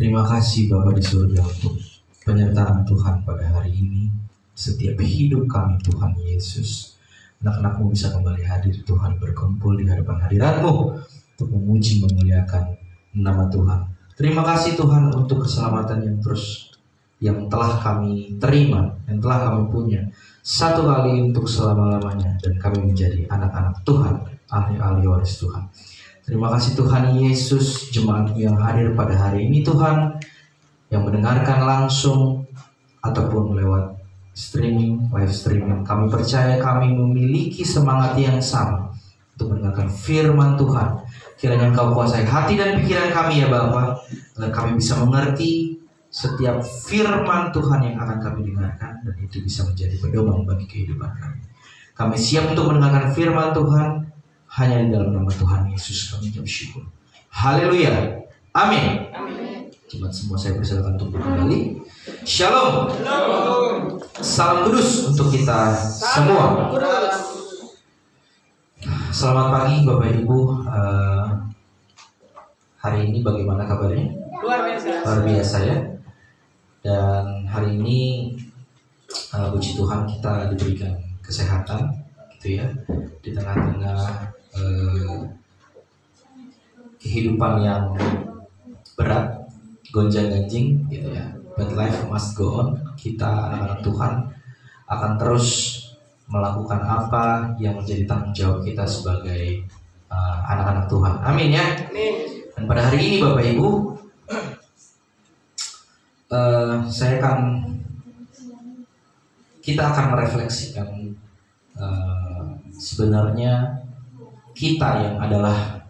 Terima kasih Bapa di surga untuk penyertaan Tuhan pada hari ini. Setiap hidup kami Tuhan Yesus, anak-anak-Mu bisa kembali hadir Tuhan, berkumpul di hadapan hadirat-Mu untuk memuji memuliakan nama Tuhan. Terima kasih Tuhan untuk keselamatan yang telah kami terima, yang telah kami punya satu kali untuk selama-lamanya, dan kami menjadi anak-anak Tuhan, ahli-ahli waris Tuhan. Terima kasih Tuhan Yesus, jemaat yang hadir pada hari ini Tuhan, yang mendengarkan langsung ataupun lewat live streaming. Kami percaya kami memiliki semangat yang sama untuk mendengarkan firman Tuhan. Kiranya Engkau kuasai hati dan pikiran kami ya Bapa, agar kami bisa mengerti setiap firman Tuhan yang akan kami dengarkan, dan itu bisa menjadi pedoman bagi kehidupan kami. Kami siap untuk mendengarkan firman Tuhan. Hanya di dalam nama Tuhan Yesus kami ucap syukur. Haleluya. Amin. Jemaat semua saya persilakan untuk kembali. Shalom. Salam kudus untuk kita semua. Selamat pagi Bapak Ibu. Hari ini bagaimana kabarnya? Luar biasa ya. Dan hari ini puji Tuhan kita diberikan kesehatan gitu ya, di tengah-tengah kehidupan yang berat, gonjang-ganjing gitu ya. But life must go on. Kita anak-anak Tuhan akan terus melakukan apa yang menjadi tanggung jawab kita sebagai anak-anak Tuhan. Amin ya. Dan pada hari ini Bapak Ibu, kita akan merefleksikan sebenarnya kita yang adalah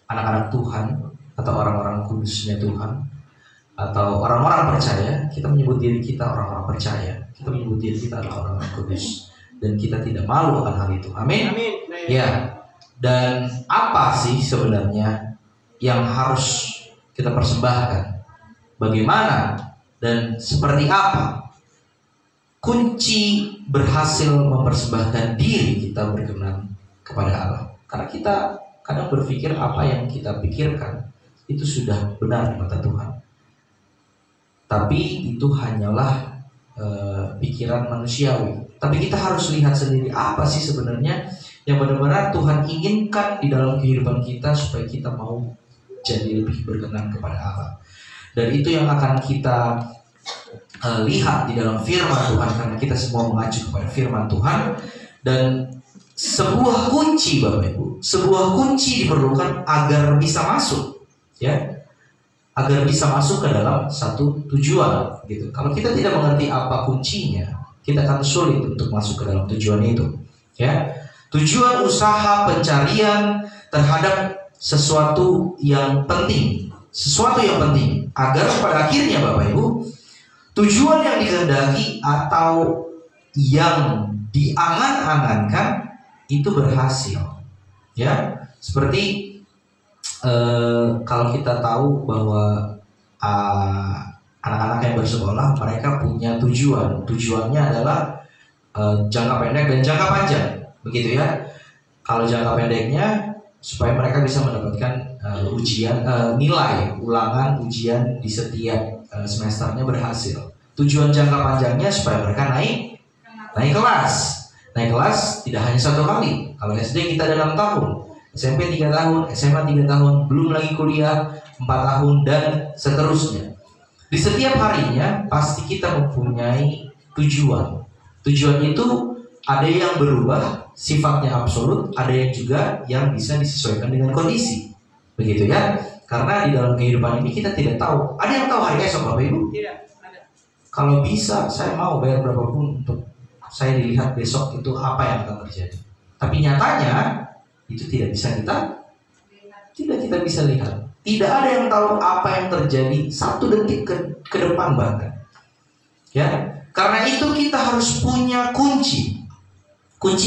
anak-anak Tuhan atau orang-orang kudusnya Tuhan atau orang-orang percaya. Kita menyebut diri kita orang-orang percaya, kita menyebut diri kita adalah orang-orang kudus, dan kita tidak malu akan hal itu. Amin. Ya. Dan apa sih sebenarnya yang harus kita persembahkan? Bagaimana dan seperti apa kunci berhasil mempersembahkan diri kita berkenan kepada Allah? Karena kita kadang berpikir apa yang kita pikirkan itu sudah benar di mata Tuhan, tapi itu hanyalah pikiran manusiawi. Tapi kita harus lihat sendiri apa sih sebenarnya yang benar-benar Tuhan inginkan di dalam kehidupan kita supaya kita mau jadi lebih berkenan kepada Allah. Dan itu yang akan kita lihat di dalam firman Tuhan, karena kita semua mengacu kepada firman Tuhan. Dan sebuah kunci Bapak Ibu, sebuah kunci diperlukan agar bisa masuk ya, agar bisa masuk ke dalam satu tujuan gitu. Kalau kita tidak mengerti apa kuncinya, kita akan sulit untuk masuk ke dalam tujuan itu ya. Tujuan usaha pencarian terhadap sesuatu yang penting, agar pada akhirnya Bapak Ibu, tujuan yang dikehendaki atau yang diangan-angankan itu berhasil ya. Seperti kalau kita tahu bahwa anak-anak yang bersekolah, mereka punya tujuannya adalah jangka pendek dan jangka panjang, begitu ya. Kalau jangka pendeknya supaya mereka bisa mendapatkan nilai ulangan ujian di setiap semesternya berhasil. Tujuan jangka panjangnya supaya mereka naik kelas. Naik kelas tidak hanya satu kali. Kalau SD kita ada 6 tahun, SMP 3 tahun, SMA 3 tahun, belum lagi kuliah 4 tahun, dan seterusnya. Di setiap harinya pasti kita mempunyai tujuan. Tujuan itu ada yang berubah, sifatnya absolut, ada yang juga yang bisa disesuaikan dengan kondisi. Begitu ya. Karena di dalam kehidupan ini kita tidak tahu. Ada yang tahu hari esok Bapak Ibu? Tidak, ada. Kalau bisa saya mau bayar berapapun untuk saya dilihat besok itu apa yang akan terjadi. Tapi nyatanya itu tidak kita bisa lihat. Tidak ada yang tahu apa yang terjadi 1 detik ke depan bahkan. Ya, karena itu kita harus punya kunci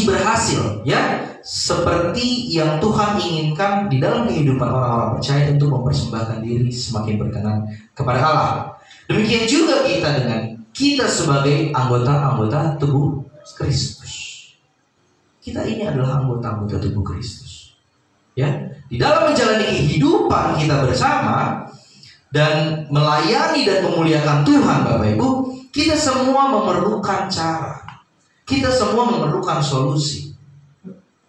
berhasil ya, seperti yang Tuhan inginkan di dalam kehidupan orang-orang percaya untuk mempersembahkan diri semakin berkenan kepada Allah. Demikian juga kita sebagai anggota-anggota tubuh Kristus. Kita ini adalah anggota-anggota tubuh Kristus. Ya, di dalam menjalani kehidupan kita bersama, dan melayani dan memuliakan Tuhan, Bapak Ibu, kita semua memerlukan cara. Kita semua memerlukan solusi.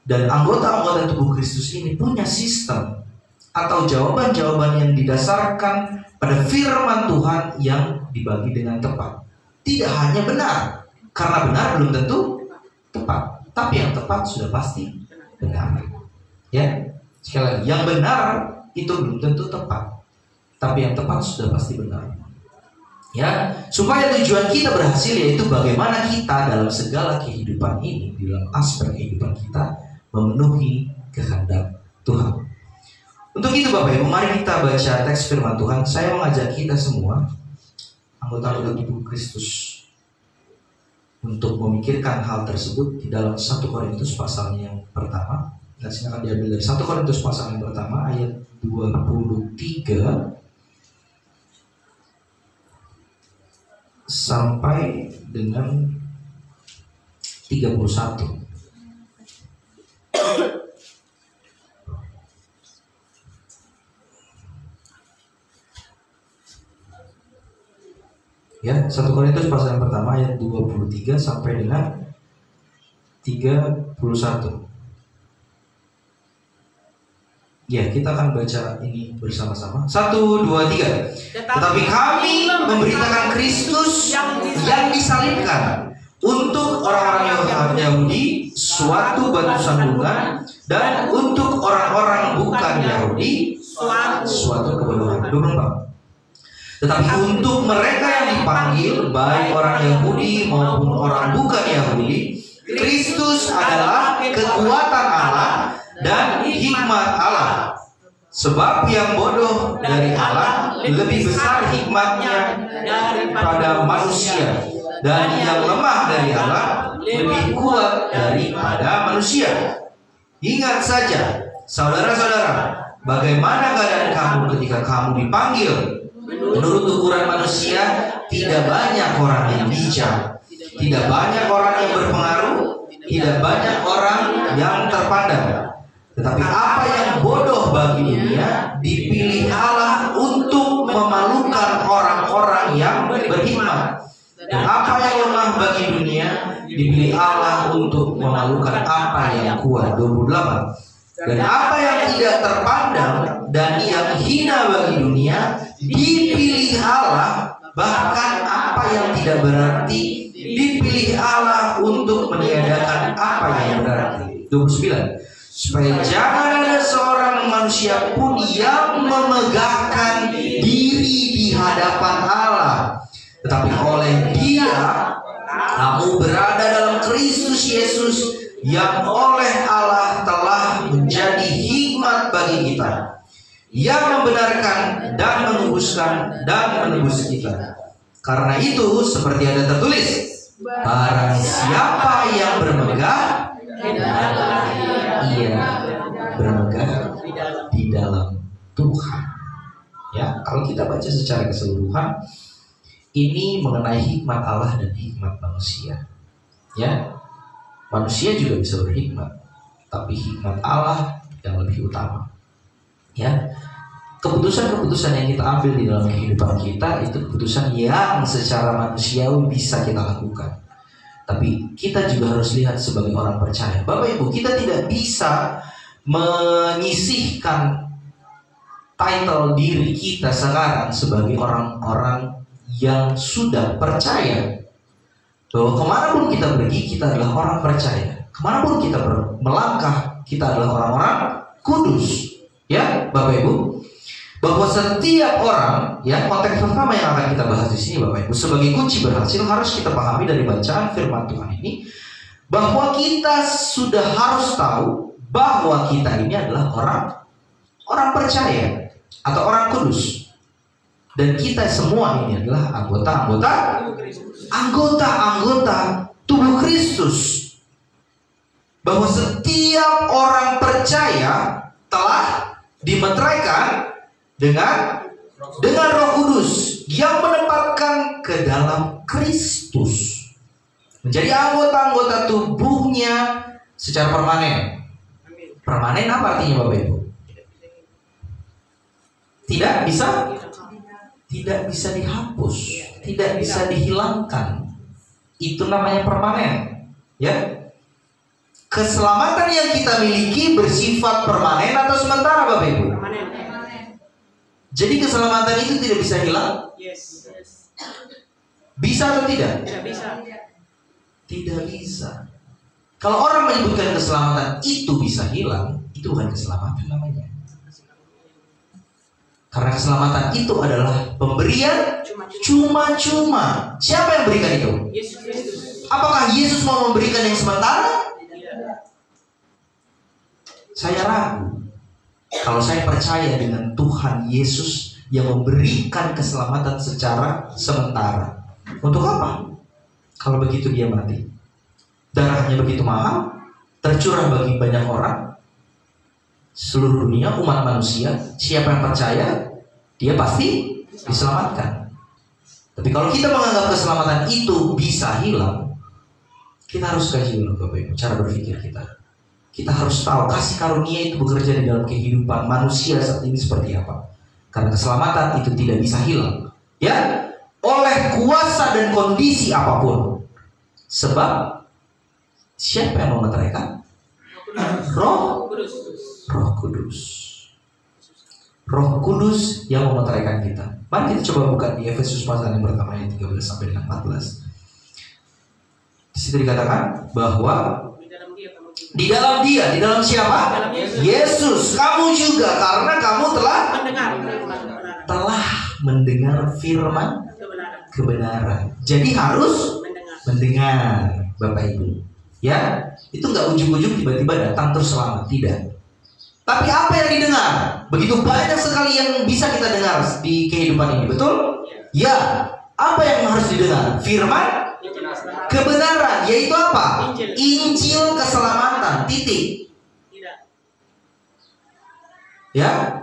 Dan anggota-anggota tubuh Kristus ini punya sistem atau jawaban-jawaban yang didasarkan pada firman Tuhan yang dibagi dengan tepat. Tidak hanya benar, karena benar belum tentu tepat, tapi yang tepat sudah pasti benar. Ya, sekali lagi, yang benar itu belum tentu tepat, tapi yang tepat sudah pasti benar. Ya, supaya tujuan kita berhasil, yaitu bagaimana kita dalam segala kehidupan ini, dalam aspek kehidupan kita, memenuhi kehendak Tuhan. Untuk itu Bapak Ibu, mari kita baca teks firman Tuhan. Saya mengajak kita semua, anggota-anggota tubuh Kristus, untuk memikirkan hal tersebut di dalam 1 Korintus pasal yang pertama. Dan silakan diambil dari 1 Korintus pasal yang pertama ayat 23 sampai dengan 31. Ya, 1 Korintus pasal yang pertama ayat 23 sampai dengan 31. Ya, kita akan baca ini bersama-sama. 1, 2, 3. Tetapi kami memberitakan Kristus yang disalibkan, untuk orang-orang Yahudi suatu batu sandungan, dan untuk orang-orang bukan Yahudi suatu kebodohan. 24. Tetapi untuk mereka yang dipanggil, baik orang Yahudi maupun orang bukan Yahudi, Kristus adalah kekuatan Allah dan hikmat Allah. Sebab yang bodoh dari Allah lebih besar hikmatnya daripada manusia, dan yang lemah dari Allah lebih kuat daripada manusia. Ingat saja, saudara-saudara, bagaimana keadaan kamu ketika kamu dipanggil. Menurut ukuran manusia, tidak banyak orang yang bijak, tidak banyak orang yang berpengaruh, tidak banyak orang yang terpandang. Tetapi apa yang bodoh bagi dunia dipilih Allah untuk memalukan orang-orang yang berhikmat. Dan apa yang lemah bagi dunia dipilih Allah untuk memalukan apa yang kuat. 28. Dan apa yang tidak terpandang dan yang hina bagi dunia dipilih Allah, bahkan apa yang tidak berarti dipilih Allah untuk meniadakan apa yang berarti. 29. Supaya jangan ada seorang manusia pun yang memegahkan diri di hadapan Allah, tetapi oleh Dia kamu berada dalam Kristus Yesus, yang oleh Allah telah menjadi hikmat bagi kita, yang membenarkan dan menebus kita. Karena itu, seperti ada tertulis, barang siapa yang bermegah, ia bermegah di dalam Tuhan. Ya, kalau kita baca secara keseluruhan, ini mengenai hikmat Allah dan hikmat manusia. Ya, manusia juga bisa berhikmat, tapi hikmat Allah yang lebih utama. Ya, keputusan-keputusan yang kita ambil di dalam kehidupan kita itu keputusan yang secara manusiawi bisa kita lakukan. Tapi kita juga harus lihat sebagai orang percaya. Bapak Ibu, kita tidak bisa menyisihkan title diri kita sekarang sebagai orang-orang yang sudah percaya bahwa kemanapun kita pergi, kita adalah orang percaya. Kemanapun kita melangkah, kita adalah orang-orang kudus. Ya, Bapak Ibu, bahwa setiap orang, ya, konteks pertama yang akan kita bahas di sini, Bapak Ibu, sebagai kunci berhasil harus kita pahami dari bacaan firman Tuhan ini, bahwa kita sudah harus tahu bahwa kita ini adalah orang percaya atau orang kudus, dan kita semua ini adalah anggota tubuh Kristus. Bahwa setiap orang percaya telah dimeteraikan dengan Roh Kudus yang menempatkan ke dalam Kristus, menjadi anggota-anggota tubuhnya secara permanen. Permanen apa artinya, Bapak Ibu? Tidak bisa tidak bisa dihapus, tidak bisa dihilangkan. Itu namanya permanen, ya. Keselamatan yang kita miliki bersifat permanen atau sementara, Bapak Ibu? Permanen. Jadi keselamatan itu tidak bisa hilang? Yes. Bisa atau tidak? Tidak bisa. Tidak bisa. Kalau orang menyebutkan keselamatan itu bisa hilang, itu bukan keselamatan namanya. Karena keselamatan itu adalah pemberian cuma-cuma. Siapa yang berikan itu? Yesus. Apakah Yesus mau memberikan yang sementara? Saya ragu. Kalau saya percaya dengan Tuhan Yesus yang memberikan keselamatan secara sementara. Untuk apa? Kalau begitu dia mati. Darahnya begitu mahal, tercurah bagi banyak orang, seluruh dunia, umat manusia. Siapa yang percaya, dia pasti diselamatkan. Tapi kalau kita menganggap keselamatan itu bisa hilang, kita harus kaji dulu, Bapak Ibu, cara berpikir kita. Kita harus tahu kasih karunia itu bekerja di dalam kehidupan manusia saat ini seperti apa. Karena keselamatan itu tidak bisa hilang, ya, oleh kuasa dan kondisi apapun. Sebab siapa yang memeteraikan? Roh Kudus. Roh Kudus yang memeteraikan kita. Mari kita coba buka di Efesus pasal yang pertama ayat 13 sampai dengan 14. Di situ dikatakan bahwa di dalam dia, di dalam siapa? Yesus. Kamu juga, karena kamu telah mendengar firman kebenaran. Jadi harus mendengar, Bapak Ibu. Ya, itu nggak ujung-ujung tiba-tiba datang terus selamat, tidak. Tapi apa yang didengar? Begitu banyak sekali yang bisa kita dengar di kehidupan ini, betul? Ya. Apa yang harus didengar? Firman kebenaran, yaitu apa? Injil keselamatan, titik. Ya,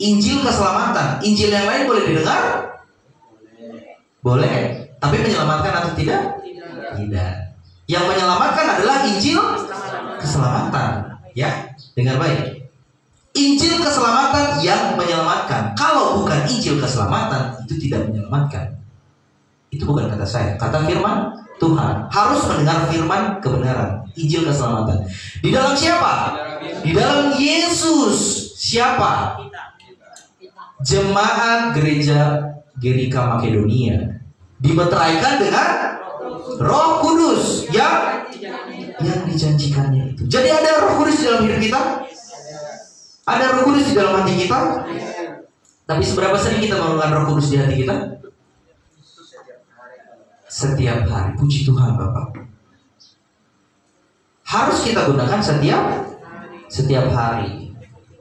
Injil keselamatan. Injil yang lain boleh didengar? Boleh. Tapi menyelamatkan atau tidak? Tidak. Yang menyelamatkan adalah Injil keselamatan. Ya, dengar baik. Injil keselamatan yang menyelamatkan. Kalau bukan Injil keselamatan, itu tidak menyelamatkan. Itu bukan kata saya, kata firman Tuhan. Harus mendengar firman kebenaran, Injil keselamatan. Di dalam siapa? Di dalam Yesus. Siapa? Jemaat gereja Gerika Makedonia dimeteraikan dengan Roh Kudus yang dijanjikannya itu. Jadi ada Roh Kudus di dalam hidup kita? Ada Roh Kudus di dalam hati kita? Tapi seberapa sering kita menggunakan Roh Kudus di hati kita? Setiap hari. Puji Tuhan, Bapak. Harus kita gunakan setiap hari.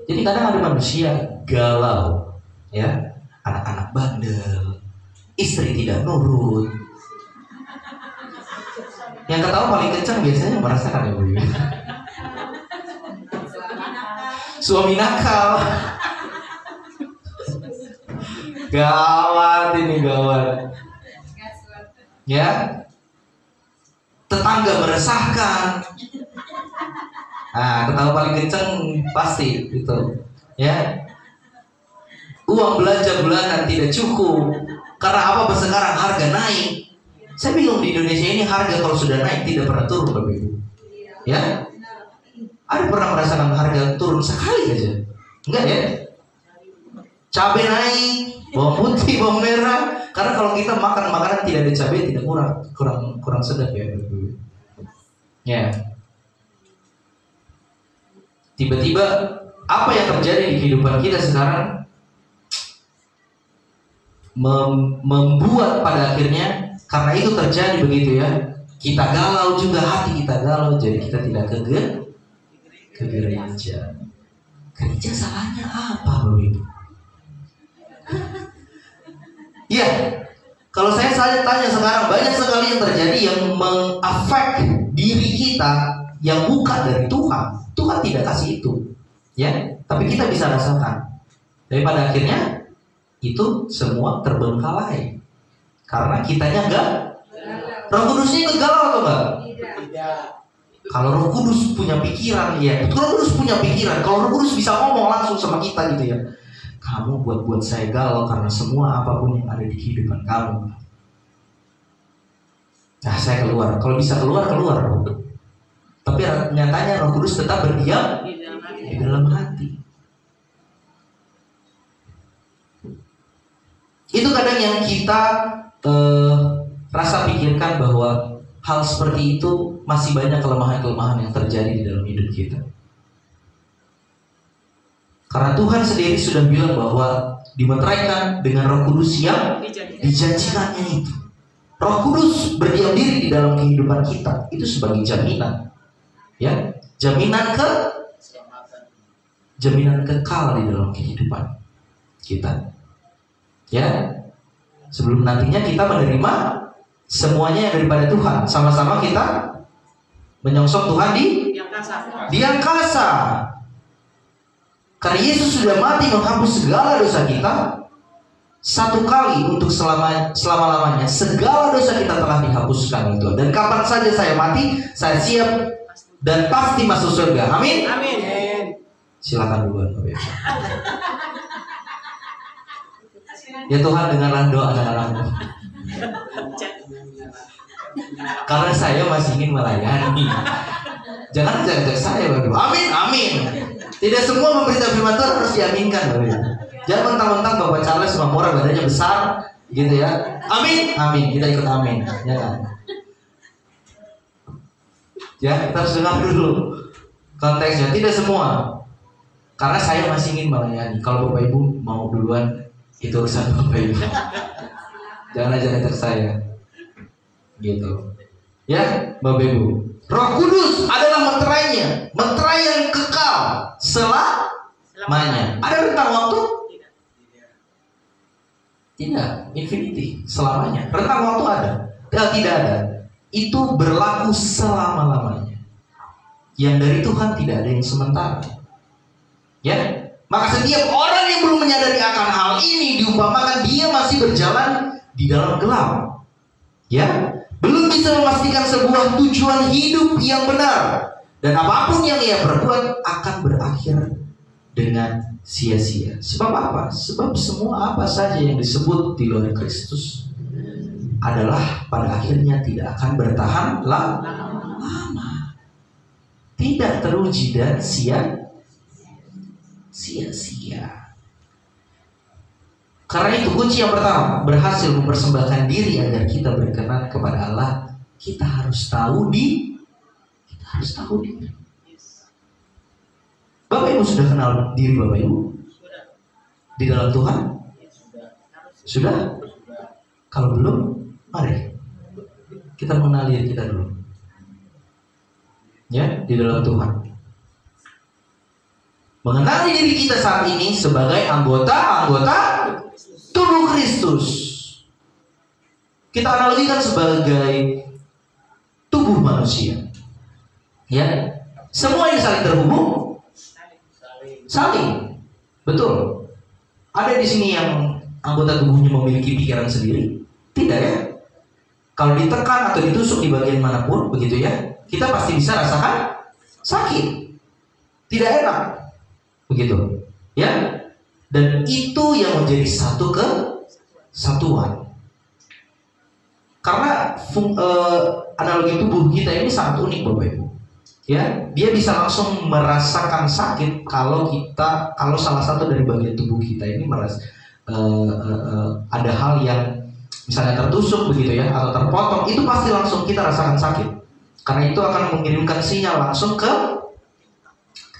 Jadi kadang ada manusia galau, ya, anak-anak bandel, istri tidak nurut. Yang ketawa paling kencang biasanya merasakan, ya, Bu. Suami nakal. Gawat ini, gawat. Ya, tetangga meresahkan. Nah, ketawa paling kenceng pasti itu, ya. Uang belanja bulanan tidak cukup. Karena apa? Sekarang harga naik. Saya bingung, di Indonesia ini harga kalau sudah naik tidak pernah turun, Bapak Ibu. Ya, ada pernah merasakan harga turun sekali aja? Enggak, ya. Cabai naik, bawang putih, bawang merah. Karena kalau kita makan makanan tidak ada cabai, tidak kurang sedap, ya. Ya. Tiba-tiba apa yang terjadi di kehidupan kita sekarang membuat pada akhirnya, karena itu terjadi begitu, ya. Kita galau juga, hati kita galau, jadi kita tidak ke gereja. Gereja salahnya apa, Bapak Ibu? Ya, kalau saya tanya sekarang, banyak sekali yang terjadi yang mengafek diri kita yang bukan dari Tuhan. Tuhan tidak kasih itu, ya. Tapi kita bisa rasakan. Tapi pada akhirnya itu semua terbengkalai karena kitanya enggak. Roh Kudusnya ikut galau atau enggak? Tidak. Kalau Roh Kudus punya pikiran, ya. Roh Kudus punya pikiran. Kalau Roh Kudus bisa ngomong langsung sama kita gitu, ya. kamu buat saya galau karena semua apapun yang ada di kehidupan kamu. Nah, saya keluar. Kalau bisa keluar. Tapi nyatanya Roh Kudus tetap berdiam di dalam hati. Itu kadang yang kita rasa pikirkan bahwa hal seperti itu masih banyak kelemahan-kelemahan yang terjadi di dalam hidup kita. Karena Tuhan sendiri sudah bilang bahwa dimeteraikan dengan Roh Kudus yang dijanjikannya itu. Roh Kudus berdiam diri di dalam kehidupan kita itu sebagai jaminan, ya, jaminan kekal di dalam kehidupan kita, ya. Sebelum nantinya kita menerima semuanya yang daripada Tuhan, sama-sama kita menyongsong Tuhan di angkasa. Karena Yesus sudah mati menghapus segala dosa kita satu kali untuk selama-lamanya. Segala dosa kita telah dihapuskan oleh Tuhan. Dan kapan saja saya mati, saya siap dan pasti masuk surga. Amin. Amin. Silakan duluan, Bapak Ibu. Ya Tuhan, dengarlah doa anak-anakmu. Karena saya masih ingin melayani. Jangan ajak saya, Bapak Ibu. Amin, amin. Tidak semua memberitakan firman Tuhan harus diaminkan, Bapak Ibu. Jangan mentang-mentang Bapak Charles Mamora badannya besar, gitu ya. Amin, amin. Kita ikut amin. Jangan. Ya, kita harus dengar dulu konteksnya. Tidak semua. Karena saya masih ingin melayani. Kalau Bapak Ibu mau duluan, itu urusan Bapak Ibu. Jangan ajak saya. Gitu. Ya, Bapak Ibu. Roh Kudus adalah meterainya, meterai yang kekal selamanya. Ada rentang waktu? Tidak, infinity, selamanya. Rentang waktu ada? Tidak ada. Itu berlaku selama-lamanya. Yang dari Tuhan tidak ada yang sementara. Ya, maka setiap orang yang belum menyadari akan hal ini diumpamakan dia masih berjalan di dalam gelap. Ya, belum bisa memastikan sebuah tujuan hidup yang benar, dan apapun yang ia perbuat akan berakhir dengan sia-sia. Sebab apa? Sebab semua apa saja yang disebut di luar Kristus adalah pada akhirnya tidak akan bertahan lama, tidak teruji dan sia-sia. Karena itu kunci yang pertama, berhasil mempersembahkan diri agar kita berkenan kepada Allah, kita harus tahu diri. Bapak Ibu sudah kenal diri Bapak Ibu di dalam Tuhan? Sudah? Kalau belum, mari kita mengenali diri kita dulu. Ya, di dalam Tuhan. Mengenali diri kita saat ini sebagai anggota tubuh Kristus. Kita analogikan sebagai tubuh manusia. Ya, semua ini saling terhubung. Saling. Betul. Ada di sini yang anggota tubuhnya memiliki pikiran sendiri? Tidak, ya. Kalau ditekan atau ditusuk di bagian manapun, begitu ya, kita pasti bisa rasakan sakit. Tidak enak. Begitu. Ya. Dan itu yang menjadi satu kesatuan. Karena analogi tubuh kita ini sangat unik, Bapak Ibu. Ya, dia bisa langsung merasakan sakit kalau salah satu dari bagian tubuh kita ini ada hal yang misalnya tertusuk begitu ya, atau terpotong, itu pasti langsung kita rasakan sakit. Karena itu akan mengirimkan sinyal langsung ke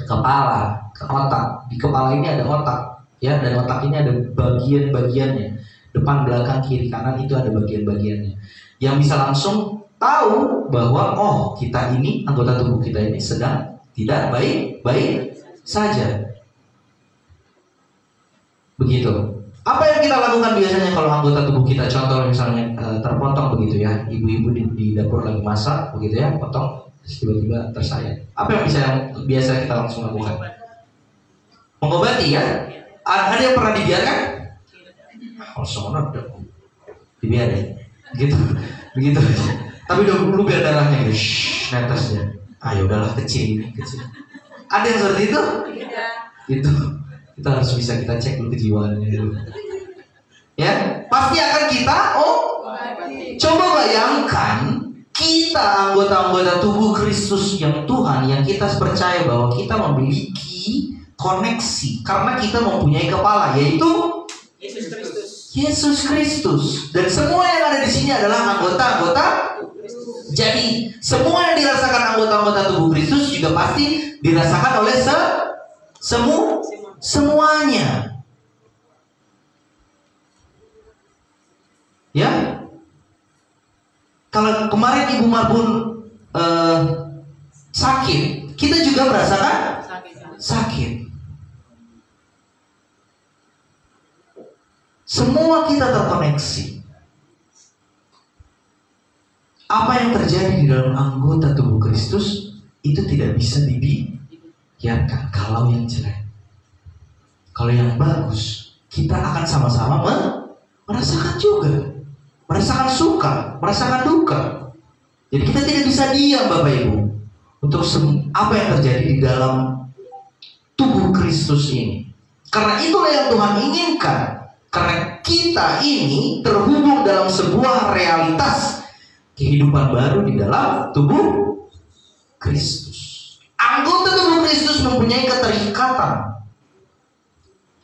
kepala, ke otak. Di kepala ini ada otak. Ya, dan otak ini ada bagian-bagiannya, depan, belakang, kiri, kanan, itu ada bagian-bagiannya yang bisa langsung tahu bahwa kita ini, anggota tubuh kita ini sedang tidak baik-baik saja. Begitu. Apa yang kita lakukan biasanya kalau anggota tubuh kita, contoh misalnya terpotong begitu ya, ibu-ibu di dapur lagi masak begitu ya, potong, tiba-tiba tersayat. Apa yang biasa kita langsung lakukan? Mengobati, ya. Ada yang pernah dibiarkan? Soalnya dibiarin, begitu. Tapi dulu biar darahnya netes ya. Udahlah kecil. Ada yang seperti itu? Itu Kita harus bisa kita cek dulu kejiwaannya dulu. Ya, pasti akan kita coba bayangkan kita anggota-anggota tubuh Kristus yang Tuhan, yang kita percaya bahwa kita memiliki koneksi karena kita mempunyai kepala, yaitu Yesus Kristus. Dan semua yang ada di sini adalah anggota-anggota. Jadi semua yang dirasakan anggota-anggota tubuh Kristus juga pasti dirasakan oleh semuanya. Ya, kalau kemarin Ibu Marbun sakit, kita juga merasakan sakit. Semua kita terkoneksi. Apa yang terjadi di dalam anggota tubuh Kristus itu tidak bisa dibiarkan. Kalau yang jelek, kalau yang bagus, kita akan sama-sama merasakan juga, merasakan suka, merasakan duka. Jadi kita tidak bisa diam, Bapak Ibu, untuk apa yang terjadi di dalam tubuh Kristus ini. Karena itulah yang Tuhan inginkan. Karena kita ini terhubung dalam sebuah realitas kehidupan baru di dalam tubuh Kristus. Anggota tubuh Kristus mempunyai keterikatan,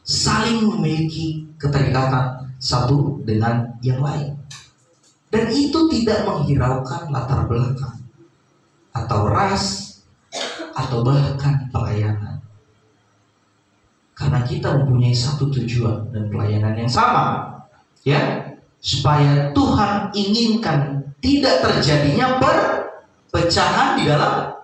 saling memiliki keterikatan satu dengan yang lain. Dan itu tidak menghiraukan latar belakang atau ras atau bahkan pelayanan. Karena kita mempunyai satu tujuan dan pelayanan yang sama, ya, supaya Tuhan inginkan tidak terjadinya perpecahan di dalam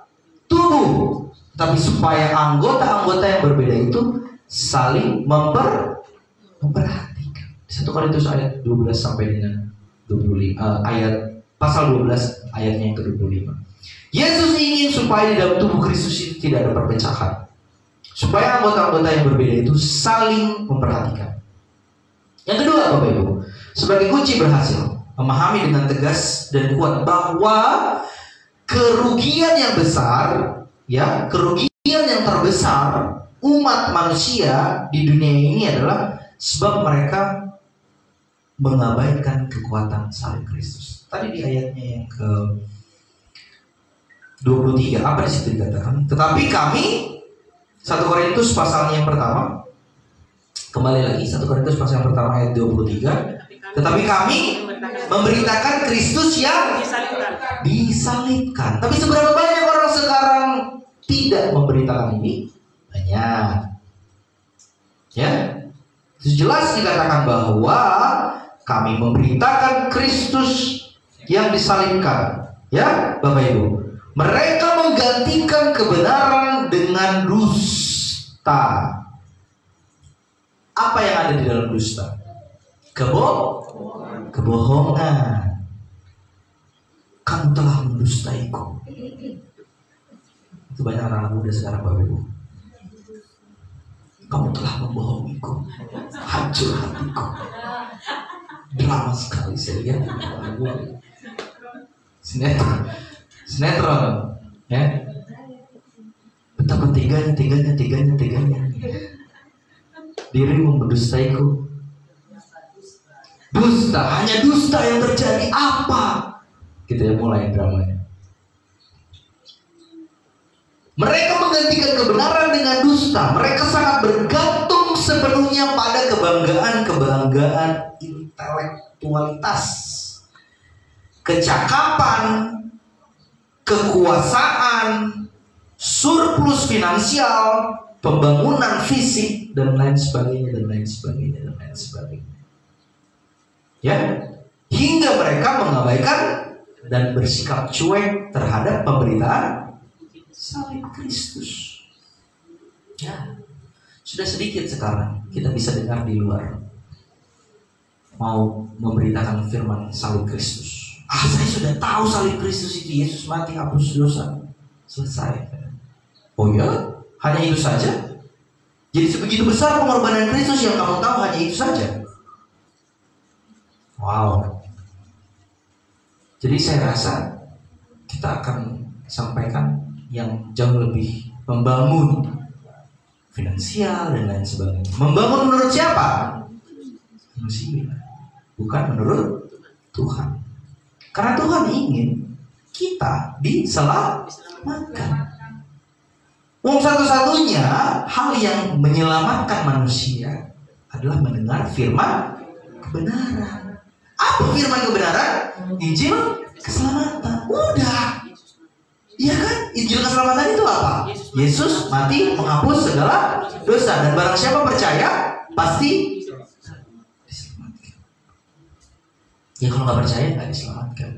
tubuh, tapi supaya anggota-anggota yang berbeda itu saling memperhatikan. 1 Korintus ayat 12 sampai dengan 25, ayat pasal 12 ayatnya yang ke-25. Yesus ingin supaya di dalam tubuh Kristus itu tidak ada perpecahan, supaya anggota-anggota yang berbeda itu saling memperhatikan. Yang kedua, Bapak Ibu, sebagai kunci berhasil memahami dengan tegas dan kuat bahwa kerugian yang besar, ya, kerugian yang terbesar umat manusia di dunia ini adalah sebab mereka mengabaikan kekuatan salib Kristus. Tadi di ayatnya yang ke-23, apa di situ dikatakan? Tetapi kami, 1 Korintus pasalnya yang pertama, kembali lagi 1 Korintus pasal yang pertama ayat 23. Tetapi kami memberitakan Kristus yang disalibkan. Tapi seberapa banyak orang sekarang tidak memberitakan ini? Banyak. Ya, itu jelas dikatakan bahwa kami memberitakan Kristus yang disalibkan. Ya, Bapak Ibu, mereka menggantikan kebenaran dengan dusta. Apa yang ada di dalam dusta? Kebohongan. Kamu telah mendustaiku. Itu banyak anak muda sekarang, Bapak Ibu. Kamu telah membohongiku. Hancur hatiku. Drama sekali saya lihat. Sinetron, ya. Betapa teganya. Dirimu mendustaiku. Dusta, hanya dusta yang terjadi. Apa? Kita ya mulai dramanya. Mereka menggantikan kebenaran dengan dusta. Mereka sangat bergantung sepenuhnya pada kebanggaan intelektualitas, kecakapan, kekuasaan, surplus finansial, pembangunan fisik, dan lain sebagainya. Ya, hingga mereka mengabaikan dan bersikap cuek terhadap pemberitaan salib Kristus. Ya, sudah sedikit sekarang kita bisa dengar di luar mau memberitakan firman salib Kristus. Saya sudah tahu salib Kristus itu Yesus mati hapus dosa, selesai. Oh ya, hanya itu saja. Jadi sebegitu besar pengorbanan Kristus yang kamu tahu hanya itu saja. Wow. Jadi saya rasa kita akan sampaikan yang jauh lebih membangun finansial dan lain sebagainya. Membangun menurut siapa? Manusia, bukan menurut Tuhan. Karena Tuhan ingin kita diselamatkan. Satu-satunya hal yang menyelamatkan manusia adalah mendengar firman kebenaran. Apa firman kebenaran? Injil keselamatan. Udah. Iya kan? Injil keselamatan itu apa? Yesus mati menghapus segala dosa, dan barang siapa percaya pasti diselamatkan. Ya kalau nggak percaya nggak diselamatkan.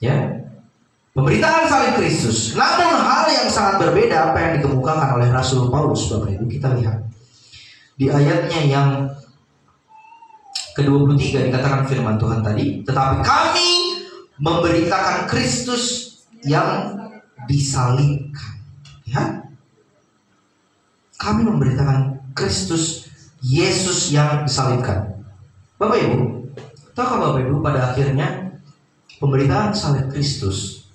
Ya. Pemberitaan salib Kristus. Namun hal yang sangat berbeda apa yang dikemukakan oleh Rasul Paulus, Bapak Ibu, kita lihat di ayatnya yang ke-23 dikatakan firman Tuhan tadi, tetapi kami memberitakan Kristus yang disalibkan. Ya? Kami memberitakan Kristus Yesus yang disalibkan. Bapak Ibu, tahukah Bapak Ibu pada akhirnya pemberitaan salib Kristus,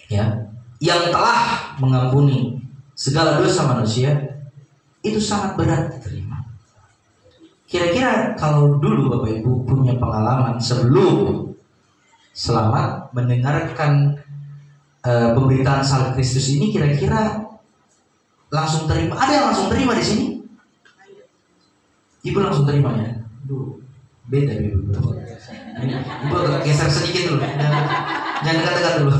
ya, yang telah mengampuni segala dosa manusia, itu sangat berat diterima. Kira-kira kalau dulu Bapak Ibu punya pengalaman sebelum selamat mendengarkan pemberitaan salib Kristus ini, kira-kira langsung terima? Ada yang langsung terima di sini? Ibu langsung terima ya? Duh, beda Ibu. Ibu agak geser sedikit dulu. Jangan dekat-dekat dulu.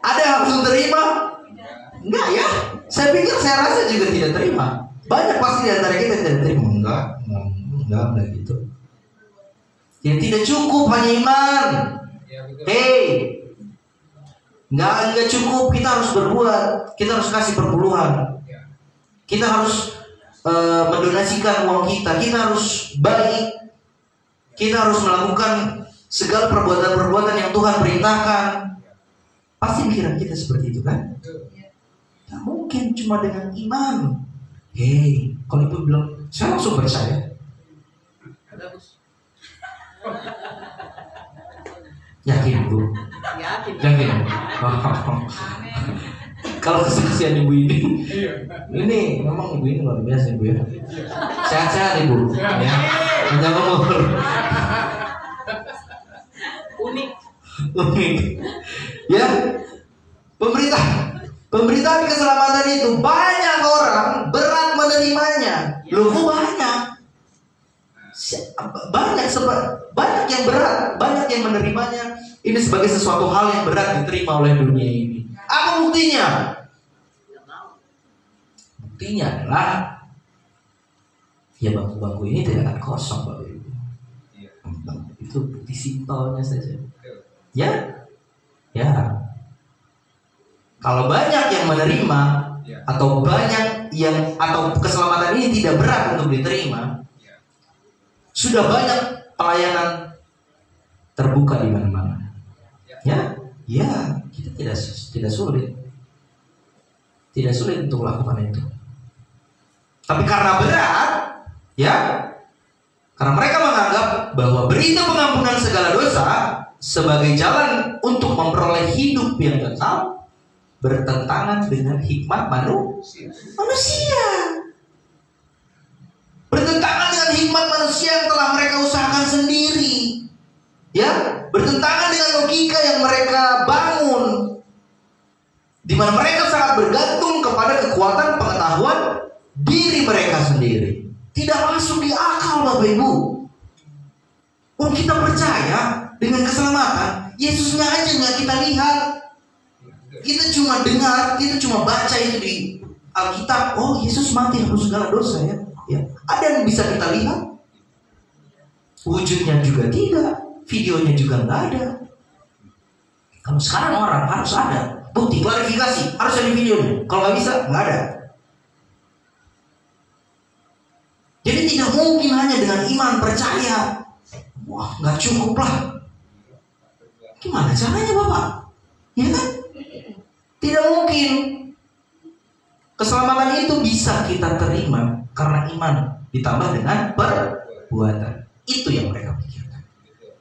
Ada yang langsung terima? Enggak ya? Saya rasa juga tidak terima. Banyak pasti di antara kita tidak terima. Enggak gitu. Ya tidak cukup hanya iman. Enggak cukup, kita harus berbuat. Kita harus kasih perpuluhan. Kita harus mendonasikan uang kita. Kita harus baik. Kita harus melakukan segala perbuatan-perbuatan yang Tuhan perintahkan. Pasti pikiran kita seperti itu kan? Tidak mungkin cuma dengan iman. Kalau Ibu bilang, saya langsung percaya. Yakin Bu? Yakin. Kalau kesaksian Ibu ini memang Ibu ini luar biasa Ibu ya. Sehat-sehat Ibu. Ya. Panjang umur. Unik. Ya. Pemberitaan keselamatan itu banyak orang berat menerimanya. Loh, kok banyak? Banyak yang berat, banyak yang menerimanya. Ini sebagai sesuatu hal yang berat diterima oleh dunia ini. Apa buktinya? Buktinya adalah ya bangku-bangku ini tidak akan kosong Bapak Ibu. Itu bukti simpelnya saja. Ya. Kalau banyak yang menerima atau keselamatan ini tidak berat untuk diterima, sudah banyak pelayanan terbuka di mana-mana. Ya, kita tidak sulit. Tidak sulit untuk melakukan itu. Tapi karena berat, ya, karena mereka menganggap bahwa berita pengampunan segala dosa sebagai jalan untuk memperoleh hidup yang kekal bertentangan dengan hikmat manusia. Bertentangan dengan hikmat manusia yang telah mereka usahakan sendiri. Ya, bertentangan dengan logika yang mereka bangun, di mana mereka sangat bergantung kepada kekuatan pengetahuan diri mereka sendiri. Tidak masuk di akal Bapak Ibu. Kita percaya dengan keselamatan, Yesusnya aja nggak kita lihat. Kita cuma dengar, kita cuma baca itu di Alkitab. Oh, Yesus mati hapus segala dosa ya. Ada yang bisa kita lihat? Wujudnya juga tidak, videonya juga nggak ada. Kalau sekarang orang harus ada bukti klarifikasi, harus ada videonya. Kalau nggak bisa, nggak ada. Jadi tidak mungkin hanya dengan iman percaya. Wah, nggak cukup lah. Gimana caranya Bapak? Ya kan? Tidak mungkin. Keselamatan itu bisa kita terima karena iman ditambah dengan perbuatan. Itu yang mereka pikirkan.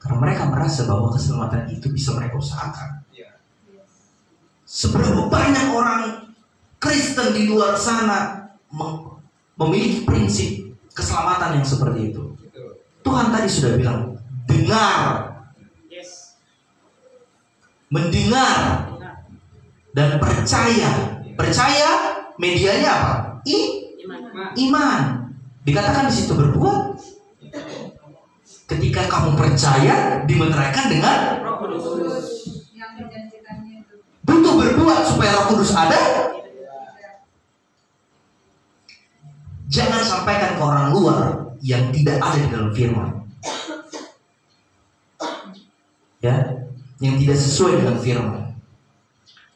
Karena mereka merasa bahwa keselamatan itu bisa mereka usahakan. Seberapa banyak orang Kristen di luar sana memiliki prinsip keselamatan yang seperti itu. Tuhan tadi sudah bilang, dengar, mendengar, dan percaya. Percaya medianya apa? Iman. Dikatakan di situ berbuat. Ketika kamu percaya, dimeteraikan dengan Roh Kudus. butuh berbuat supaya Roh Kudus ada. Jangan sampaikan ke orang luar yang tidak ada di dalam firman, ya, yang tidak sesuai dengan firman.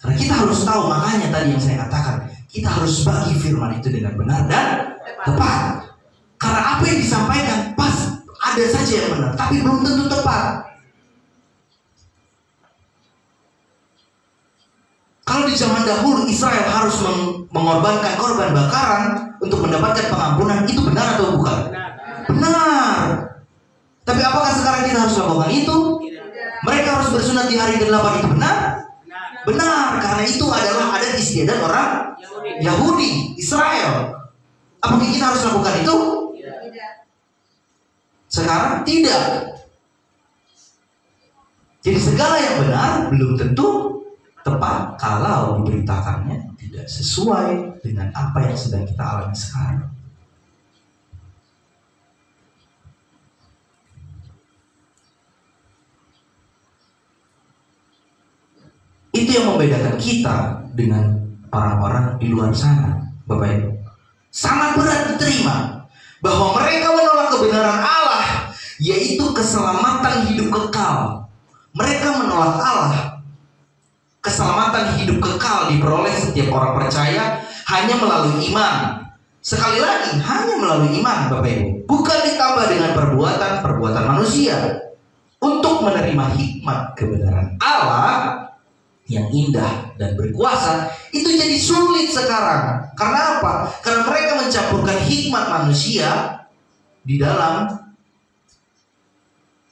Karena kita harus tahu, makanya tadi yang saya katakan, kita harus bagi firman itu dengan benar dan tepat. Karena apa yang disampaikan pas ada saja yang benar, tapi belum tentu tepat. Kalau di zaman dahulu Israel harus mengorbankan korban bakaran untuk mendapatkan pengampunan, itu benar atau bukan? Benar. Tapi apakah sekarang kita harus lakukan itu? Mereka harus bersunat di hari ke-8, itu benar? Benar, karena itu adalah adat istiadat orang Yahudi, Israel. Apakah kita harus lakukan itu? Sekarang tidak. Jadi segala yang benar belum tentu tepat kalau diberitakannya tidak sesuai dengan apa yang sedang kita alami sekarang. Itu yang membedakan kita dengan orang-orang di luar sana, Bapak Ibu. Sangat berat diterima bahwa mereka menolak kebenaran Allah, yaitu keselamatan hidup kekal. Mereka menolak Allah. Keselamatan hidup kekal diperoleh setiap orang percaya hanya melalui iman. Sekali lagi, hanya melalui iman, Bapak Ibu. Bukan ditambah dengan perbuatan manusia. Untuk menerima hikmat kebenaran Allah yang indah dan berkuasa, itu jadi sulit sekarang. Karena apa? Karena mereka mencampurkan hikmat manusia di dalam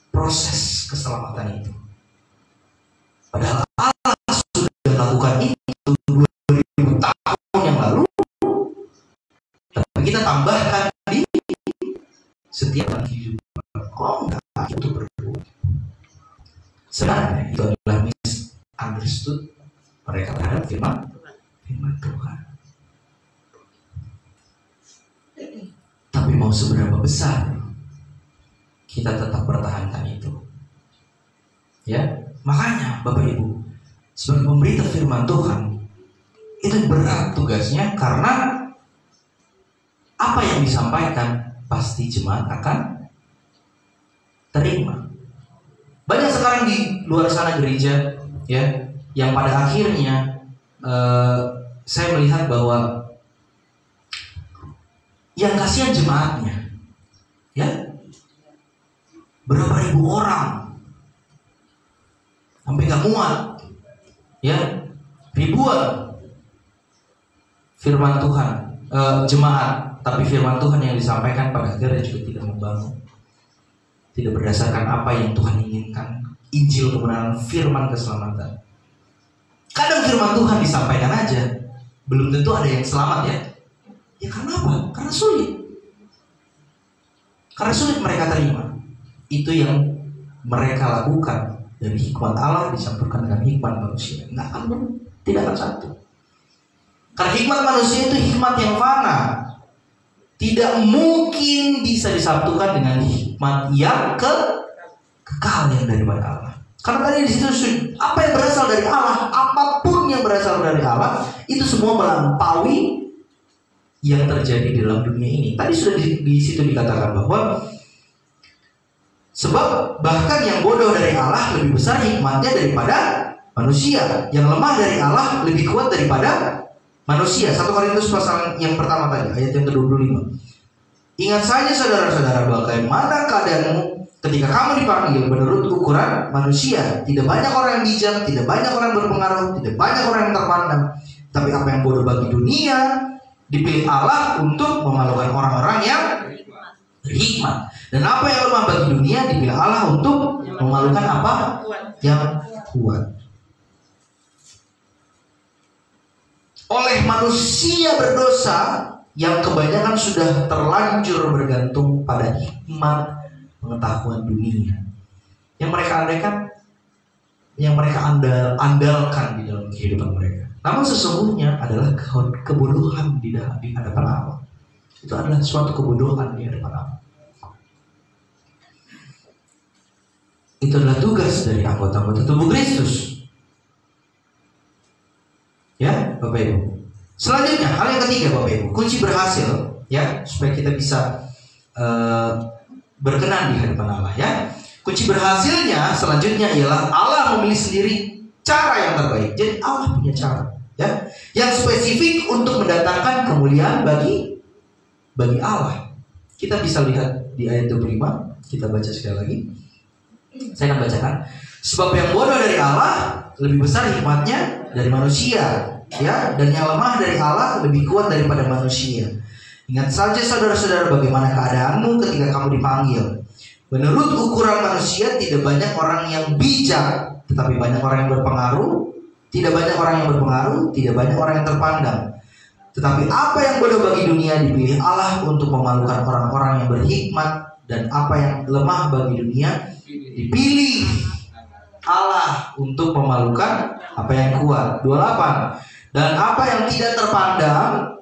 proses keselamatan itu. Padahal Allah sudah melakukan itu 2000 tahun yang lalu, tapi kita tambahkan di setiap kehidupan. Oh enggak, itu berbuat. Sebenarnya itu adalah misunderstood mereka terhadap firman Tuhan. Tapi mau seberapa besar kita tetap pertahankan itu, ya. Makanya Bapak Ibu, sebagai pemberita firman Tuhan, itu berat tugasnya, karena apa yang disampaikan pasti jemaat akan terima. Banyak sekarang di luar sana gereja, ya, yang pada akhirnya saya melihat bahwa yang kasihan jemaatnya, ya, berapa ribu orang, sampai gak muat, ya, ribuan firman Tuhan, jemaat, tapi firman Tuhan yang disampaikan pada akhirnya juga tidak membangun, tidak berdasarkan apa yang Tuhan inginkan, Injil kebenaran, firman keselamatan. Kadang firman Tuhan disampaikan aja, belum tentu ada yang selamat, ya. Ya karena apa? Karena sulit. Karena sulit mereka terima. Itu yang mereka lakukan. Dari hikmat Allah dicampurkan dengan hikmat manusia, nggak akan, tidak akan satu. Karena hikmat manusia itu hikmat yang fana, tidak mungkin bisa disatukan dengan hikmat yang kekal yang daripada Allah. Karena tadi di situ, apa yang berasal dari Allah, apapun yang berasal dari Allah, itu semua melampaui yang terjadi di dalam dunia ini. Tadi sudah di situ dikatakan bahwa sebab bahkan yang bodoh dari Allah lebih besar hikmatnya daripada manusia, yang lemah dari Allah lebih kuat daripada manusia. 1 Korintus pasal yang pertama tadi, ayat yang ke-25. Ingat saja saudara-saudara, bagaimana keadaanmu ketika kamu dipanggil menurut ukuran manusia. Tidak banyak orang yang bijak, tidak banyak orang berpengaruh, tidak banyak orang yang terpandang. Tapi apa yang bodoh bagi dunia dipilih Allah untuk memalukan orang-orang yang berhikmat. Dan apa yang lemah bagi dunia dipilih Allah untuk memalukan apa yang kuat. oleh manusia berdosa yang kebanyakan sudah terlanjur bergantung pada hikmat pengetahuan dunia yang mereka andalkan di dalam kehidupan mereka. Namun sesungguhnya adalah kebodohan di hadapan Allah. Itu adalah suatu kebodohan di hadapan Allah. Itu adalah tugas dari anggota-anggota tubuh Kristus. Ya, Bapak Ibu. Selanjutnya, hal yang ketiga, Bapak Ibu, kunci berhasil, ya, supaya kita bisa berkenan di hadapan Allah, ya. Kunci berhasilnya selanjutnya ialah Allah memilih sendiri cara yang terbaik. Jadi Allah punya cara, ya, yang spesifik untuk mendatangkan kemuliaan bagi Allah. Kita bisa lihat di ayat 25. Kita baca sekali lagi. Saya akan bacakan. Sebab yang bodoh dari Allah lebih besar hikmatnya dari manusia, ya, dan yang lemah dari Allah lebih kuat daripada manusia. Ingat saja saudara-saudara bagaimana keadaanmu ketika kamu dipanggil. Menurut ukuran manusia tidak banyak orang yang bijak, tetapi banyak orang yang berpengaruh. Tidak banyak orang yang berpengaruh, tidak banyak orang yang terpandang. Tetapi apa yang bodoh bagi dunia dipilih Allah untuk memalukan orang-orang yang berhikmat, dan apa yang lemah bagi dunia dipilih Allah untuk memalukan apa yang kuat. 28. Dan apa yang tidak terpandang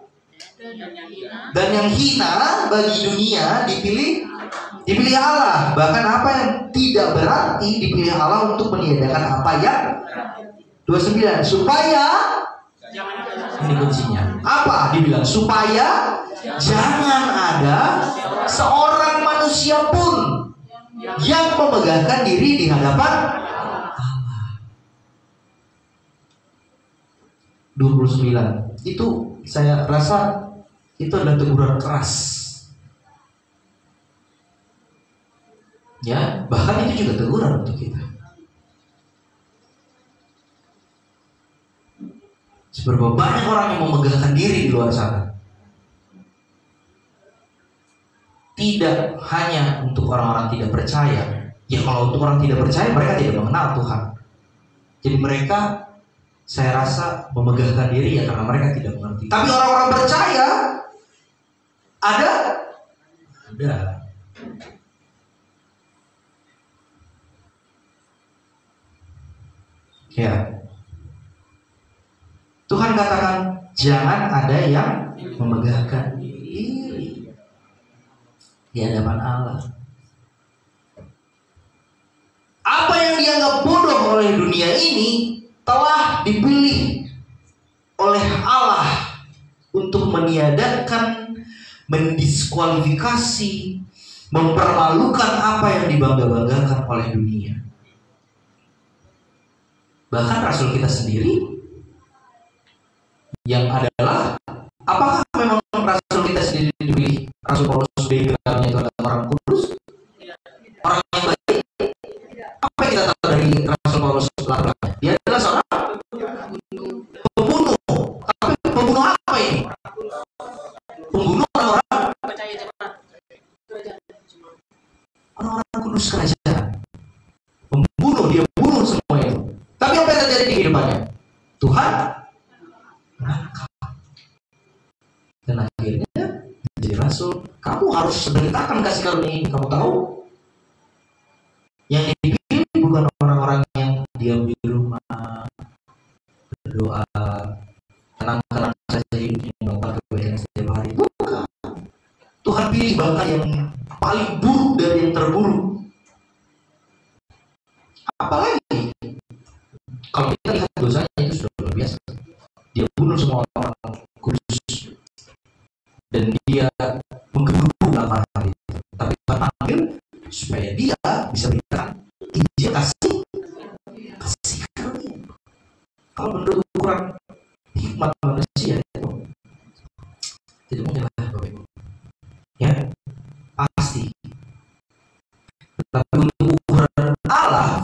dan yang hina bagi dunia dipilih Allah. Bahkan apa yang tidak berarti dipilih Allah untuk meniadakan apa yang 29. Supaya, ini kuncinya, apa dibilang? Supaya jangan ada seorang manusia pun yang memegahkan diri di hadapan Allah. 29. Itu saya rasa itu adalah teguran keras. Ya, bahkan itu juga teguran untuk kita. Seberapa banyak orang yang memegahkan diri di luar sana. Tidak hanya untuk orang-orang tidak percaya. Ya, kalau untuk orang tidak percaya, mereka tidak mengenal Tuhan. Jadi mereka, saya rasa, memegahkan diri ya karena mereka tidak mengerti. Tapi orang-orang percaya ada. Ya. Tuhan katakan jangan ada yang memegahkan diri di hadapan Allah. Apa yang dianggap bodoh oleh dunia ini telah dipilih oleh Allah untuk meniadakan, mendiskualifikasi, mempermalukan apa yang dibangga-banggakan oleh dunia. Bahkan Rasul kita sendiri yang adalah, apakah memang Rasul kita sendiri dipilih? Rasul Paulus dibilangnya itu adalah orang kudus, orang yang baik. Apa yang kita tahu dari Rasul Paulus latarnya? Dia adalah seorang pembunuh. Tapi pembunuh apa ini? Pembunuh orang-orang kudus kerajaan. Pembunuh, dia bunuh semua itu. Tapi apa yang terjadi di kehidupannya? Tuhan menangkap. Dan akhirnya menjadi rasul. Kamu harus beritakan kasih karunia ini. Kamu tahu? Yang dipilih bukan orang-orang yang diam di rumah, berdoa, tenang-tenang saja hidupnya, melakukan kebaikan setiap hari. Bukan. Tuhan pilih bahkan yang paling buruk dari yang terburuk. Apalagi kalau kita lihat dosanya itu sudah luar biasa. Dia bunuh semua orang kudus dan dia menggebu-gebu dalam hal itu. Tapi Tuhan panggil supaya dia bisa beritakan Injil kasih karunia. Kalau menurut ukuran hikmat manusia itu tidak mungkin lah, Bapak Ibu. Ya, pasti. Tapi untuk ukuran Allah,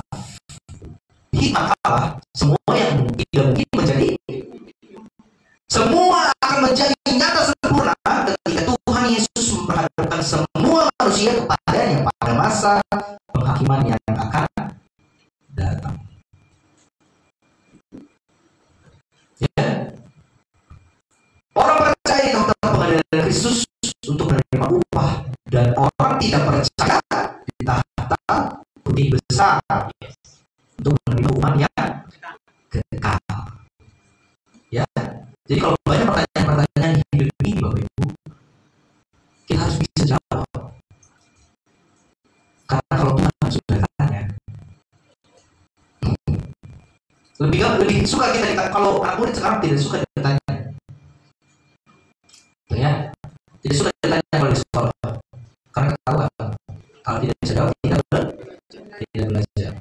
hikmat Allah, semua yang tidak mungkin menjadi, semua akan menjadi nyata sempurna ketika Tuhan Yesus memperhadapkan semua manusia kepadanya pada masa penghakiman yang akan datang. Ya, pengadilan Kristus untuk menerima upah, dan orang tidak percaya di tahta putih besar untuk menerima umat yang kekal. Ya, jadi kalau banyak pertanyaan-pertanyaan di hidup ini, Bapak Ibu, kita harus bisa jawab. Karena kalau Tuhan sudah tanya, lebih suka kita kalau anak murid sekarang tidak suka ditanya, ya, tidak suka ditanya kalau di sekolah, karena ketahuan kalau tidak bisa jawab tidak belajar.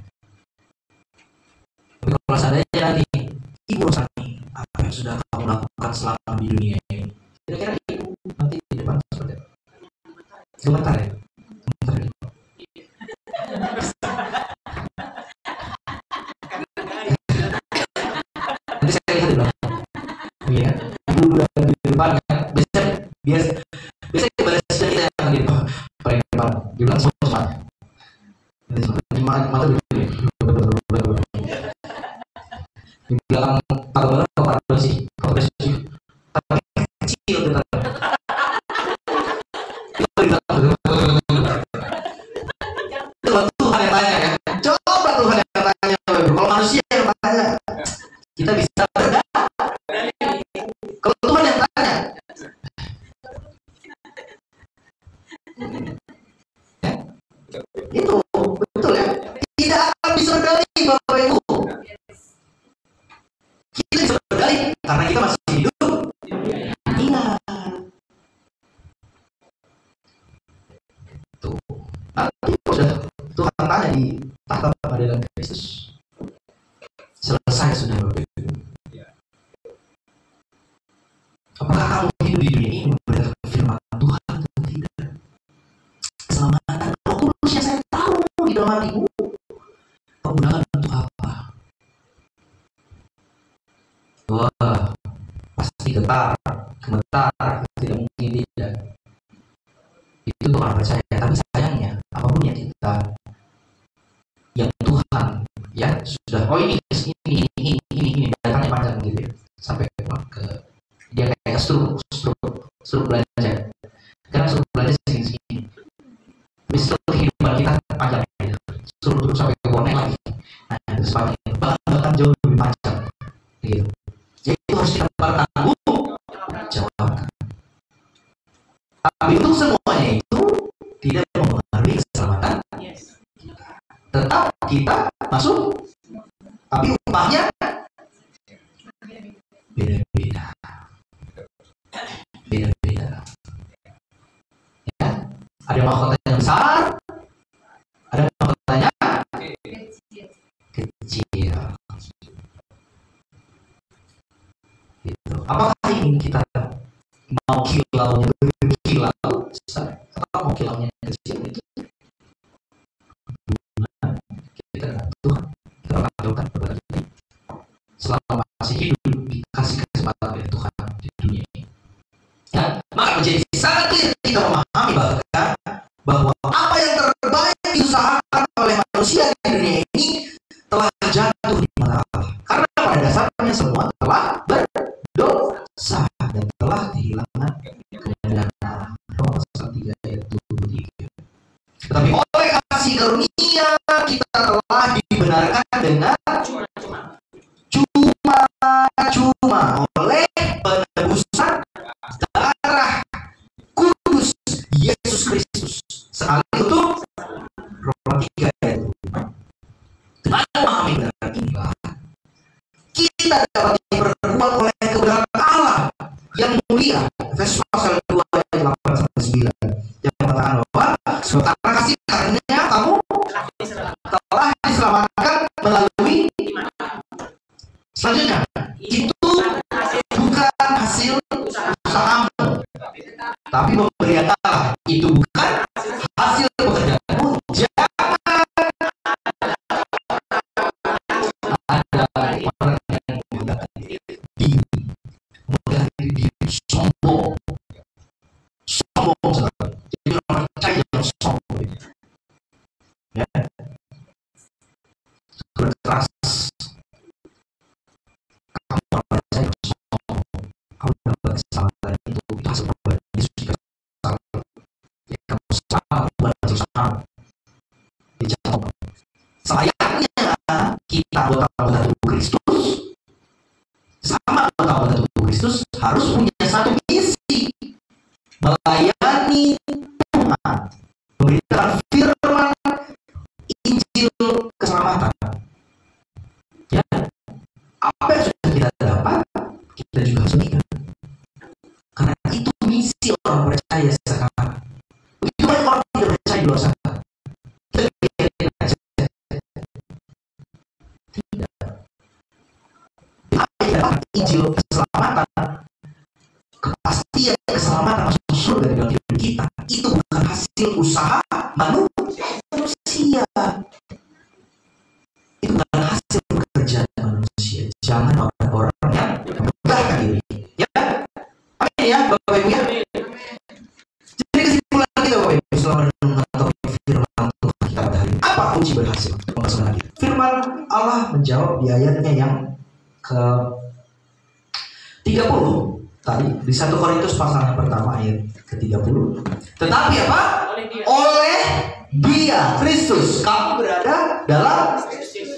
Tapi kalau seandainya nanti Ibu Rosani, apa yang sudah kamu lakukan selama di dunia ini, kira-kira Ibu nanti di depan seperti apa? Sebentar ya, sebentar ya. Nanti saya lihat di belakang. Iya, Ibu udah di depan ya. Biasa balas kita yang di paling depan. Di belakang semua. Di mata begini. Di belakang Pak Gubernur atau Pak Dosi, tapi kecil kita. Kalau Tuhan yang tanya ya, coba Tuhan yang tanya. Kalau manusia yang tanya, kita bisa beda. Kalau Tuhan yang tanya, ya, itu betul ya. Tidak akan bisa berdalih, Bapak Ibu. Kita bisa berdalih karena kita masih hidup. Ingat. Tuh. Nanti sudah Tuhan tanya di tahta pengadilan Kristus. Selesai sudah, Bapak Ibu. Apakah kamu hidup di dunia ini memberitakan firman Tuhan atau tidak? Keselamatan Roh Kudus yang saya tahu di dalam hatimu, penggunaan untuk apa? Wah, pasti getar, gemetar, tidak mungkin tidak. Itu Tuhan percaya. Tapi sayangnya, apapun yang kita, yang Tuhan ya sudah, oh ini datangnya panjang gitu ya, sampai ke dia kayak struk belanja. Karena struk belanja segini. Bisa kehidupan kita panjang ya. Struk sampai ke bonek lagi. Nah, terus bahkan jauh lebih panjang. Gitu. Jadi itu harus kita bertanggung jawab. Tapi untuk semuanya itu tidak mempengaruhi keselamatan. Tetap kita masuk, tapi upahnya beda-beda. Ya, ada mahkotanya besar, ada mahkotanya kecil. Gitu. Apakah ingin kita mau kilaunya berkilau besar, atau mau kilaunya kecil itu? Kita dengan Tuhan, kita lakukan berbagi selama masih hidup, dikasih kesempatan oleh Tuhan di dunia ini. Ya, maka menjadi sangat clear kita memahami bahwa apa yang terbaik diusahakan oleh manusia di dunia ini telah jatuh di mata Allah. Karena pada dasarnya semua telah berdosa dan telah kehilangan kemuliaan Allah. Roma 3 ayat 23. Tetapi oleh kasih karunia kita telah dibenarkan dengan cuma oleh penebusan darah kudus Yesus Kristus sekali untuk Roma 3 ayat 2. Dengan memahami benar inilah kita dapat diperkuat oleh kebenaran Allah yang mulia. Efesus pasal 2 ayat 8-9 yang mengatakan bahwa karena kasih karunia kamu telah diselamatkan melalui selanjutnya. Itu bukan hasil usahamu, tapi pemberian Allah. Itu bukan hasil pekerjaanmu. Jangan ada orang yang menggunakan diri sombong. Jadi orang percaya yang sombong. Ya, berkeras. Kamu percaya sombong. Kamu dapat keselamatan itu hasil pekerjaan Yesus anggota tubuh Kristus, sama anggota tubuh Kristus harus punya satu misi, melayani Tuhan, memberitakan firman Injil keselamatan. Ya, apa yang sudah kita dapat, kita juga harus berikan. Karena itu misi orang percaya sekarang. Itu banyak orang tidak percaya di luar sana. Injil keselamatan, kepastian keselamatan masuk surga di dalam hidup kita, itu bukan hasil usaha manusia, itu bukan hasil pekerjaan manusia. Jangan orang-orang yang membanggakan diri, ya, amin ya Bapak Ibu ya. Jadi kesimpulan kita Bapak Ibu selama mendengar topik firman Tuhan kita pada hari ini, apa kunci berhasil mempersembahkan kita? Firman Allah menjawab di ayatnya yang ke 30 tadi di 1 Korintus pasal yang pertama ayat ke-30. Tetapi apa? Oleh Dia Kristus kamu berada dalam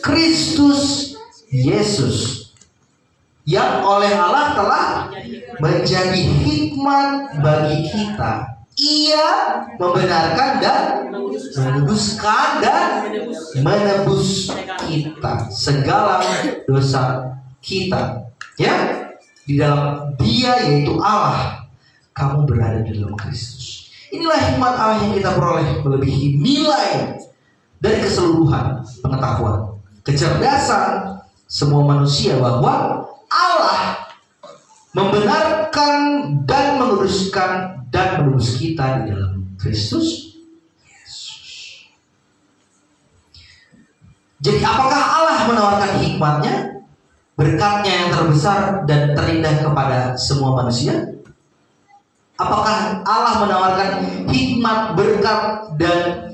Kristus Yesus, yang oleh Allah telah menjadi hikmat bagi kita. Ia membenarkan dan menguduskan dan menebus kita segala dosa kita. Ya, di dalam Dia yaitu Allah kamu berada di dalam Kristus. Inilah hikmat Allah yang kita peroleh, melebihi nilai dari keseluruhan pengetahuan, kecerdasan semua manusia, bahwa Allah membenarkan dan menguduskan dan menebus kita di dalam Kristus Yesus. Jadi apakah Allah menawarkan hikmatnya, berkatnya yang terbesar dan terindah kepada semua manusia? Apakah Allah menawarkan hikmat, berkat, dan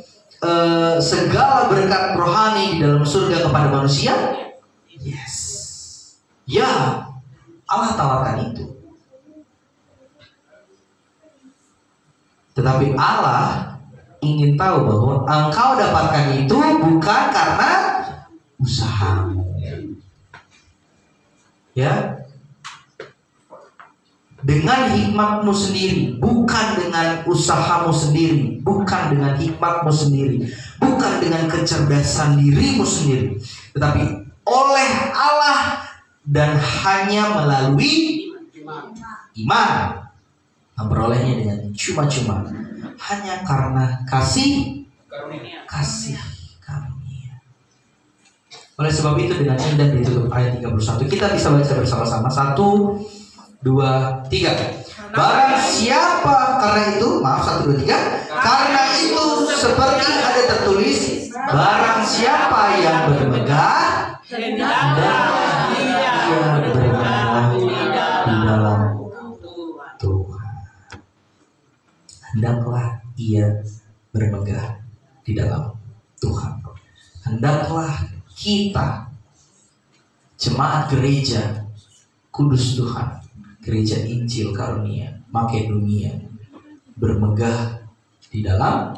segala berkat rohani di dalam surga kepada manusia? Yes. Ya, Allah tawarkan itu. Tetapi Allah ingin tahu bahwa engkau dapatkan itu bukan karena usahamu. Ya, dengan hikmatmu sendiri, bukan dengan usahamu sendiri, bukan dengan hikmatmu sendiri, bukan dengan kecerdasan dirimu sendiri, tetapi oleh Allah dan hanya melalui iman. Memperolehnya dengan cuma-cuma, hanya karena kasih karunia. Oleh sebab itu dengan indah ditutup ayat 31. Kita bisa baca bersama-sama. 1, 2, 3. Barang siapa, karena itu, maaf 1, 2, 3. Karena itu seperti ada tertulis, barang siapa yang bermegah, hendaklah ia bermegah di dalam Tuhan. Hendaklah ia bermegah di dalam Tuhan. Hendaklah kita, jemaat gereja kudus Tuhan, gereja Injil Karunia Makedonia, bermegah di dalam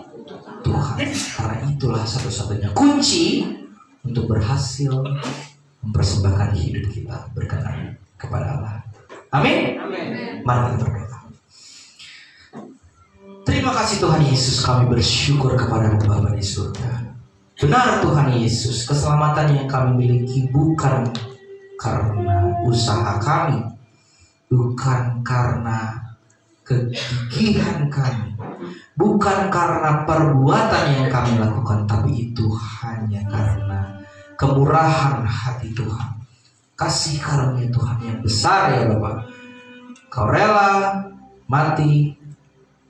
Tuhan. Karena itulah satu-satunya kunci untuk berhasil mempersembahkan hidup kita berkenan kepada Allah. Amin. Mari kita berdoa. Terima kasih Tuhan Yesus, kami bersyukur kepada Bapa di surga. Benar Tuhan Yesus, keselamatan yang kami miliki bukan karena usaha kami, bukan karena kegigihan kami, bukan karena perbuatan yang kami lakukan, tapi itu hanya karena kemurahan hati Tuhan, kasih karunia Tuhan yang besar ya Bapak. Kau rela mati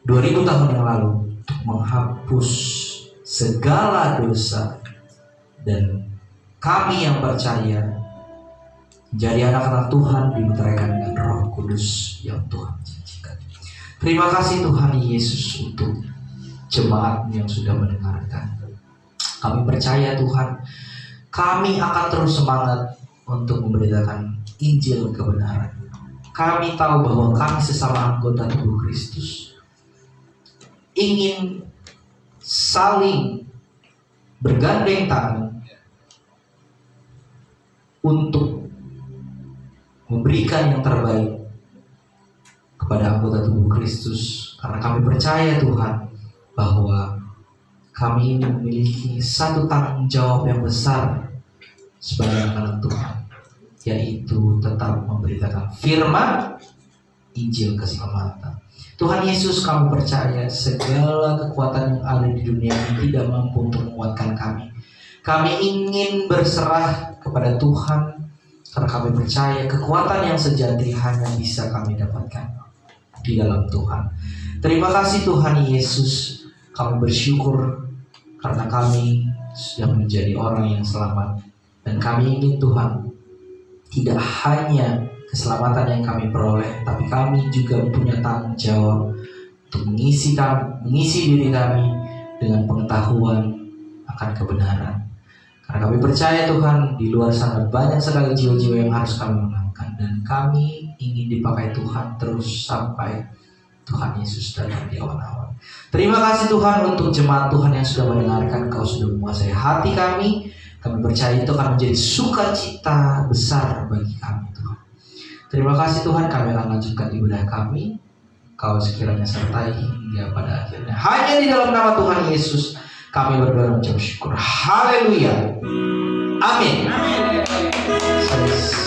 2000 tahun yang lalu untuk menghapus segala dosa, dan kami yang percaya menjadi anak-anak Tuhan dimeteraikan dengan Roh Kudus yang Tuhan janjikan. Terima kasih Tuhan Yesus untuk jemaat yang sudah mendengarkan. Kami percaya Tuhan, kami akan terus semangat untuk memberitakan Injil kebenaran. Kami tahu bahwa kami sesama anggota tubuh Kristus ingin saling bergandeng tangan untuk memberikan yang terbaik kepada anggota tubuh Kristus, karena kami percaya Tuhan bahwa kami ini memiliki satu tanggung jawab yang besar sebagai anak Tuhan, yaitu tetap memberitakan firman Injil keselamatan. Tuhan Yesus, kami percaya segala kekuatan yang ada di dunia ini tidak mampu untuk menguatkan kami. Kami ingin berserah kepada Tuhan, karena kami percaya kekuatan yang sejati hanya bisa kami dapatkan di dalam Tuhan. Terima kasih Tuhan Yesus, kami bersyukur karena kami sudah menjadi orang yang selamat. Dan kami ingin Tuhan, tidak hanya keselamatan yang kami peroleh, tapi kami juga punya tanggung jawab untuk mengisi diri kami dengan pengetahuan akan kebenaran. Karena kami percaya Tuhan, di luar sana banyak sekali jiwa-jiwa yang harus kami menangkan, dan kami ingin dipakai Tuhan terus sampai Tuhan Yesus datang di awan-awan. Terima kasih Tuhan untuk jemaat Tuhan yang sudah mendengarkan. Kau sudah menguasai hati kami. Kami percaya itu akan menjadi sukacita besar bagi kami Tuhan. Terima kasih Tuhan, kami akan lanjutkan ibadah kami. Kau sekiranya sertai hingga pada akhirnya. Hanya di dalam nama Tuhan Yesus kami berdoa mengucap syukur. Haleluya. Amin.